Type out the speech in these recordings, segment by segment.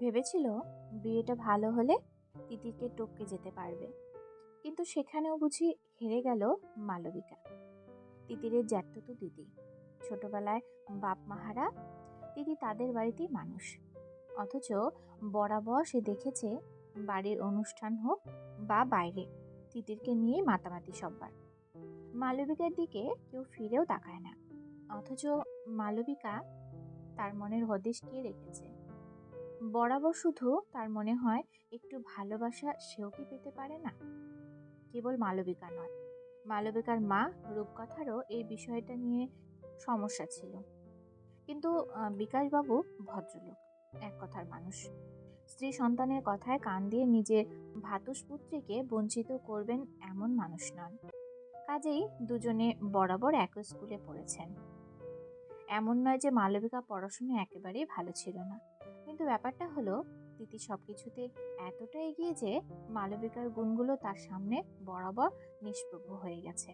ভেবেছিল বিয়েটা ভালো হলে তিতিরকে টপকে যেতে পারবে, কিন্তু সেখানেও বুঝি হেরে গেল মালবিকা। তিতিরের জ্যাঠতো দিদি, ছোটবেলায় বাপ মাহারা। দিদি তাদের বাড়িতেই মানুষ, অথচ বরাবর সে দেখেছে বাড়ির অনুষ্ঠান হোক বা বাইরে তিতিরকে নিয়ে মাতামাতি সব্বার। মালবিকার দিকে কেউ ফিরেও তাকায় না, অথচ মালবিকা তার মনের হদিশ কে রেখেছে। বরাবর শুধু তার মনে হয় একটু ভালোবাসা সেও কি পেতে পারে না। কেবল মালবিকা নয়, মালবিকার মা রূপকথারও এই বিষয়টা নিয়ে সমস্যা ছিল। কিন্তু বিকাশবাবু ভদ্রলোক, এক কথার মানুষ। স্ত্রী সন্তানের কথায় কান দিয়ে নিজের ভ্রাতুষ্পুত্রীকে বঞ্চিত করবেন এমন মানুষ নন। কাজেই দুজনে বরাবর একই স্কুলে পড়েছেন। এমন নয় যে মালবিকা পড়াশুনো একেবারেই ভালো ছিল না, কিন্তু ব্যাপারটা হলো তিতি সবকিছুতে এতটা এগিয়ে যে মালবিকার গুণগুলো তার সামনে বরাবর নিষ্প্রভ হয়ে গেছে।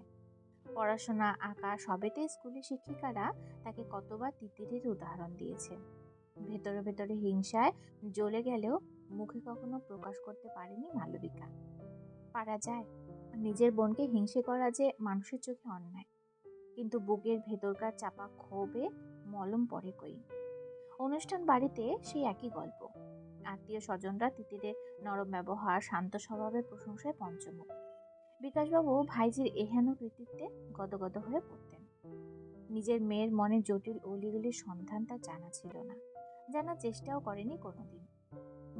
পড়াশোনা, আঁকা সবেতে স্কুলের শিক্ষিকারা তাকে কতবার তিতিরের উদাহরণ দিয়েছে। ভেতরে ভেতরে হিংসায় জ্বলে গেলেও মুখে কখনো প্রকাশ করতে পারেনি মালবিকা। পারা যায়, নিজের বোনকে হিংসে করা যে মানুষের চোখে অন্যায়, কিন্তু বুকের ভেতরকার চাপা ক্ষোভে মলম পড়ে কই। অনুষ্ঠান বাড়িতে সেই একই গল্প। আত্মীয় স্বজনরা তিতিরের নরম ব্যবহার, শান্ত স্বভাবের প্রশংসায় পঞ্চমুখ। বিকাশবাবু ভাইজির এহেন কৃতিত্বে গদগদ হয়ে পড়তেন। নিজের মেয়ের মনে জটিল অলিগলির সন্ধান তার জানা ছিল না, জানার চেষ্টাও করেনি কোনোদিন।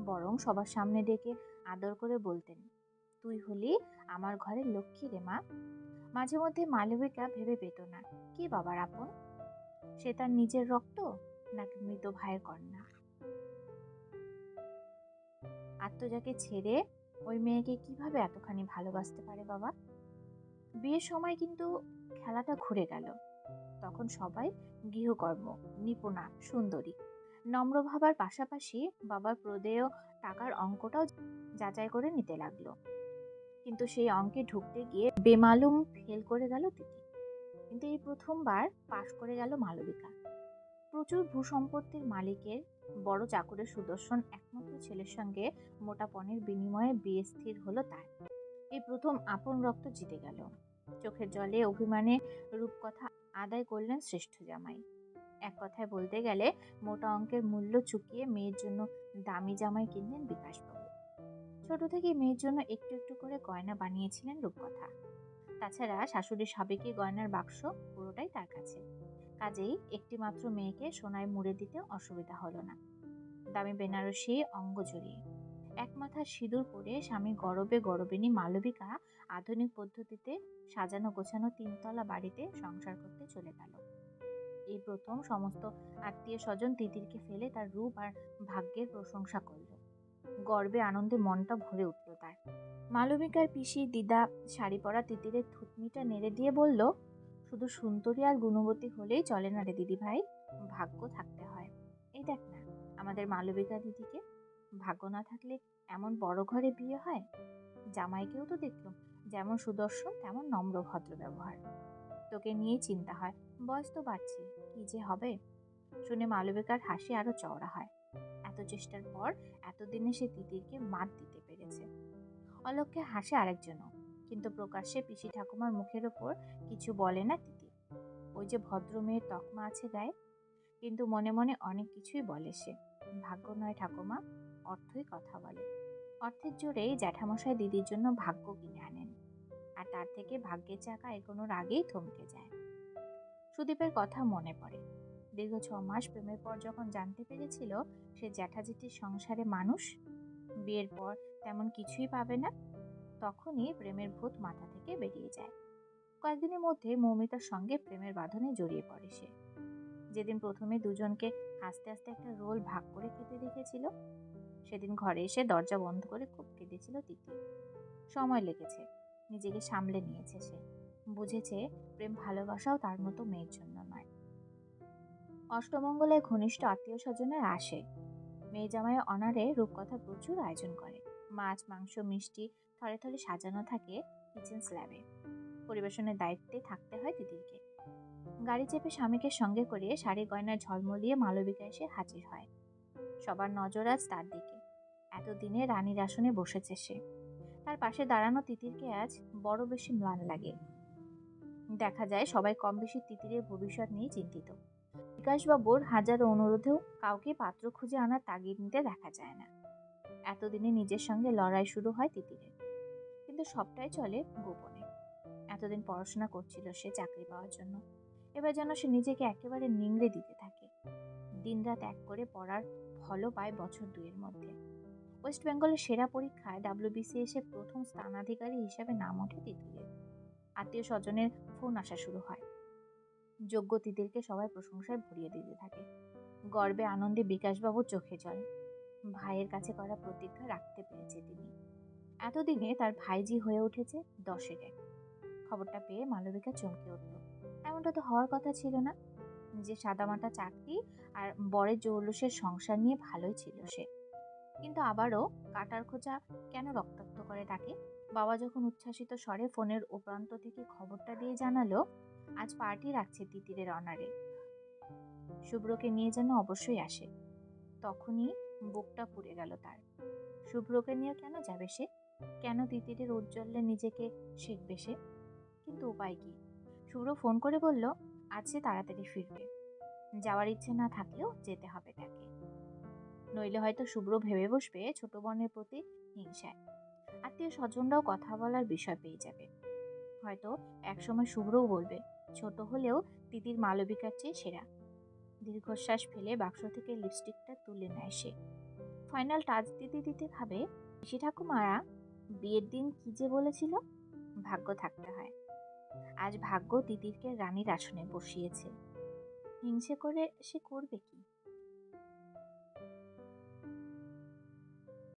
বরং সবার সামনে ডেকে আদর করে বলতেন, তুই হলি আমার ঘরের লক্ষ্মী রে মা। মাঝে মধ্যে মালবিকা ভেবে পেত না কি বাবার আপন, সে তার নিজের রক্ত নাকি মৃত ভাইয়ের কন্যা। আত্মজাকে ছেড়ে ওই মেয়েকে কিভাবে এতখানি ভালোবাসতে পারে বাবা। বিয়ের সময় কিন্তু খেলাটা ঘুরে গেল। তখন সবাই গৃহকর্ম, নিপুণা, সুন্দরী, নম্র ভাবার পাশাপাশি বাবার প্রদেয় টাকার অঙ্কটাও যাচাই করে নিতে লাগলো। কিন্তু সেই অঙ্কে ঢুকতে গিয়ে বেমালুম ফেল করে গেল তিতি। কিন্তু এই প্রথমবার পাশ করে গেল মালবিকা। প্রচুর ভূসম্পত্তির মালিকের বড় চাকরের সুদর্শন একমাত্র ছেলের সঙ্গে মোটা পণের বিনিময়ে বিয়ে স্থির হলো তার। এই প্রথম আপন রক্ত জিতে গেল। চোখের জলে অভিমানে রূপকথা আদায় করলেন শ্রেষ্ঠ জামাই। এক কথায় বলতে গেলে মোটা অঙ্কের মূল্য চুকিয়ে মেয়ের জন্য দামি জামাই কিনলেন বিকাশবাবু। ছোট থেকে মেয়ের জন্য একটু একটু করে গয়না বানিয়েছিলেন রূপকথা। তাছাড়া শাশুড়ি সাবেকি গয়নার বাক্স পুরোটাই তার কাছে। কাজেই একটি মাত্র মেয়েকে সোনায় মুড়ে দিতে অসুবিধা হলো না। দামি বেনারসি অঙ্গ জড়িয়ে এক মাথা সিঁদুর পরে স্বামী গরবে গরবিনী মালবিকা আধুনিক পদ্ধতিতে সাজানো গোছানো তিনতলা বাড়িতে সংসার করতে চলে গেল। এই প্রথম সমস্ত আত্মীয় স্বজন তিতিরকে ফেলে তার রূপ আর ভাগ্যের প্রশংসা করল। গর্বে আনন্দে মনটা ভরে উঠল তার। মালবিকার পিসি দিদা শাড়ি পরা তিতিরের থুতনিটা নেড়ে দিয়ে বলল, শুধু সুন্দরী আর গুণবতী হলেই চলে না রে দিদি ভাই, ভাগ্য থাকতে হয়। এই দেখ না আমাদের মালবিকা দিদিকে, ভাগ্য না থাকলে এমন বড় ঘরে বিয়ে হয়? জামাইকেও তো দেখলাম যেমন সুদর্শন তেমন নম্র ভদ্র ব্যবহার। তোকে নিয়েই চিন্তা হয়, বয়স তো বাড়ছে, কি যে হবে। শুনে মালবিকার হাসি আরো চওড়া হয়। এত চেষ্টার পর এতদিনে সে তিতিরকে মাত দিতে পেরেছে। অলক্ষ্যে হাসে আরেকজনও, কিন্তু প্রকাশ্যে পিসি ঠাকুমার মুখের ওপর কিছু বলে না তিতি। ওই যে ভদ্র মেয়ের তকমা আছে গায়ে, কিন্তু মনে মনে অনেক কিছুই বলে সে। ভাগ্য নয় ঠাকুমা, অর্থই কথা বলে। অর্থের জোরেই জ্যাঠামশাই দিদির জন্য ভাগ্য কিনে আনেন, আর তার থেকে ভাগ্যের চাকা এগোনোর আগেই থমকে যায়। সুদীপের কথা মনে পড়ে। দীর্ঘ 6 মাস প্রেমের পর যখন জানতে পেরেছিল সে জ্যাঠাজেঠির সংসারে মানুষ, বিয়ের পর তেমন কিছুই পাবে না, তখনই প্রেমের ভূত মাথা থেকে বেরিয়ে যায়। কয়েকদিনের মধ্যে মৌমিতার সঙ্গে প্রেমের বাঁধনে জড়িয়ে পড়ে সে। যেদিন প্রথমে দুজনকে আস্তে আস্তে একটা রোল ভাগ করে খেতে দেখেছিল, সেদিন ঘরে এসে দরজা বন্ধ করে খুব কেঁদেছিল তিতি। সময় লেগেছে, নিজেকে সামলে নিয়েছে সে। বুঝেছে প্রেম ভালোবাসাও তার মতো মেয়ের জন্য নয়। অষ্টমঙ্গলায় ঘনিষ্ঠ আত্মীয় স্বজনের আসে। মেয়ে জামাই অনারে রূপকথা প্রচুর আয়োজন করে। মাছ, মাংস, মিষ্টি থরে থরে সাজানো থাকে কিচেন স্ল্যাবে। পরিবেশনের দায়িত্বে থাকতে হয় তিতিরকে। গাড়ি চেপে স্বামীকে সঙ্গে করে শাড়ি গয়নার ঝলমলিয়ে মালবিকা এসে হাজির হয়। সবার নজর আজ তার দিকে। এতদিনে রানীর আসনে বসেছে সে। তার পাশে দাঁড়ানো তিতিরকে আজ বড় বেশি ম্লান লাগে। দেখা যায় সবাই কম বেশি তিতিরের ভবিষ্যৎ নিয়ে চিন্তিত। বিকাশবাবুর হাজারো অনুরোধেও কাউকে পাত্র খুঁজে আনার তাগিদ নিতে দেখা যায় না। এতদিনে নিজের সঙ্গে লড়াই শুরু হয় তিতিরের, কিন্তু সবটাই চলে গোপনে। এতদিন পড়াশোনা করছিল সে চাকরি পাওয়ার জন্য, এবার যেন সে নিজেকে একেবারে নিংড়ে দিতে থাকে। দিনরাত এক করে পড়ার ফলও পায় বছর দুয়ের মধ্যে। ওয়েস্ট বেঙ্গলের সেরা পরীক্ষায় WBCS এ প্রথম স্থানাধিকারী হিসেবে নাম ওঠে তিতিরের। আত্মীয় স্বজনের ফোন আসা শুরু হয়। যোগ্য তিতিরকে সবাই প্রশংসায় ভরিয়ে দিতে থাকে। গর্বে আনন্দে বিকাশবাবুর চোখে জল। ভাইয়ের কাছে করা প্রতিজ্ঞা রাখতে পেরেছে তিনি। এতদিনে তার ভাইজি হয়ে উঠেছে 10-এর এক। খবরটা পেয়ে মালবিকা চমকে উঠল। এমনটা তো হওয়ার কথা ছিল না। যে সাদামাটা চাকরি আর বরের জৌলুসের সংসার নিয়ে ভালোই ছিল সে, কিন্তু আবারও কাটার খোঁচা কেন রক্তাক্ত করে তাকে? বাবা যখন উচ্ছ্বাসিত স্বরে ফোনের ও প্রান্ত থেকে খবরটা দিয়ে জানালো আজ পার্টি রাখছে তিতিরের অনারে, শুভ্রকে নিয়ে যেন অবশ্যই আসে, তখনই বুকটা পুড়ে গেল তার। শুভ্রকে নিয়ে কেন যাবে সে? কেন তিতিরের উজ্জ্বলে নিজেকে শিখবে সে? কিন্তু উপায় কি? শুভ্র ফোন করে বলল আজ সে তাড়াতাড়ি ফিরবে। যাওয়ার ইচ্ছে না থাকলেও যেতে হবে তাকে, নইলে হয়তো শুভ্র ভেবে বসবে ছোট বোনের প্রতি হিংসায়। আত্মীয় স্বজনরাও কথা বলার বিষয় পেয়ে যাবে। হয়তো একসময় শুভ্রও বলবে ছোট হলেও তিতির মালবিকার চেয়ে সেরা। দীর্ঘশ্বাস ফেলে বাক্স থেকে লিপস্টিকটা তুলে নেয় সে। ফাইনাল টাচ দিতে দিতে ভাবে পিসি ঠাকুমারা বিয়ের দিন কি যে বলেছিল, ভাগ্য থাকতে হয়। আজ ভাগ্য তিতিরকে রানীর আসনে বসিয়েছে। হিংসে করে সে করবে কি?